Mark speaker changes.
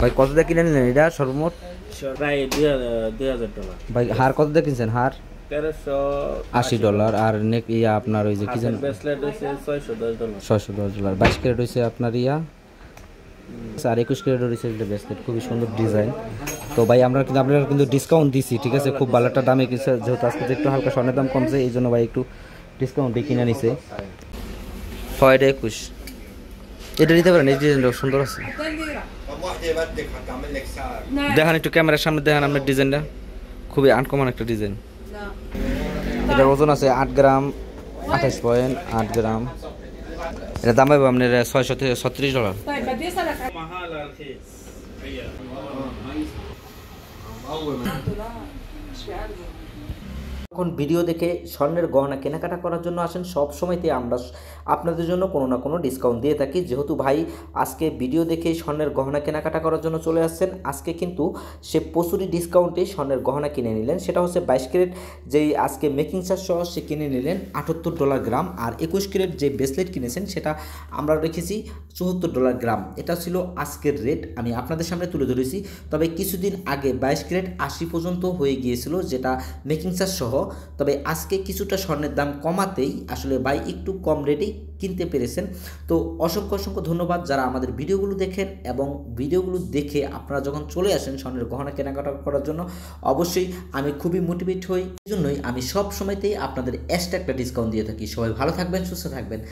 Speaker 1: ভাই কত দিয়ে কিনে নিলেন এটা সর্বমোট?
Speaker 2: প্রায় $2000।
Speaker 1: ভাই হার কত দিয়ে কিনছেন? হার
Speaker 2: $1380।
Speaker 1: আর নেক ইয়া আপনার ওই যে কি জানেন
Speaker 2: ব্রেসলেট হচ্ছে $610।
Speaker 1: $610। 22 ক্যারেট হয়েছে আপনার ইয়া, আর 21 ক্যারেট হয়েছে এটা ব্রেসলেট, খুবই সুন্দর ডিজাইন। তো ভাই আমরা কিন্তু ডিসকাউন্ট দিছি, ঠিক আছে, খুব ভালো একটা দামে কিনছে, যেহেতু আজকে একটু হালকা স্বর্ণের দাম কমছে এই জন্য ভাই একটু ডিসকাউন্ট দিয়ে কিনে নিছে। এটা 21, এটা নিতে পারেন, এই ডিজাইনটা সুন্দর আছে। দেখেন একটু ক্যামেরার সামনে দেখেন আপনার ডিজাইনটা, খুবই আনকমন একটা ডিজাইন। এটার ওজন আছে 8 গ্রাম 28.8 গ্রাম। এটা দাম পাবো আপনার $636। এখন ভিডিও দেখে স্বর্ণের গহনা কেনাকাটা করার জন্য আসেন, সব সময়তে আমরা আপনাদের জন্য কোনো না কোনো ডিসকাউন্ট দিয়ে থাকি। যেহেতু ভাই আজকে ভিডিও দেখে স্বর্ণের গহনা কেনাকাটা করার জন্য চলে আসছেন, আজকে কিন্তু সে প্রচুরই ডিসকাউন্টে স্বর্ণের গহনা কিনে নিলেন। সেটা হচ্ছে 22 ক্যারেট যেই আজকে মেকিং চার্জ সহ সে কিনে নিলেন $78 গ্রাম, আর 21 ক্যারেট যে ব্রেসলেট কিনেছেন সেটা আমরা রেখেছি $74 গ্রাম। এটা ছিল আজকের রেট, আমি আপনাদের সামনে তুলে ধরেছি। তবে কিছুদিন আগে 22 ক্যারেট 80 পর্যন্ত হয়ে গিয়েছিল, যেটা মেকিং চার্জ সহ। তবে আজকে কিছুটা স্বর্ণের দাম কমাতেই আসলে ভাই একটু কম রেটেই কিনতে পেরেছেন। তো অসংখ্য অসংখ্য ধন্যবাদ যারা আমাদের ভিডিওগুলো দেখেন, এবং ভিডিওগুলো দেখে আপনারা যখন চলে আসেন স্বর্ণের গহনা কেনাকাটা করার জন্য, অবশ্যই আমি খুবই মোটিভেট হই। এই জন্যই আমি সব সময়তেই আপনাদের এক্সট্রা একটা ডিসকাউন্ট দিয়ে থাকি। সবাই ভালো থাকবেন, সুস্থ থাকবেন।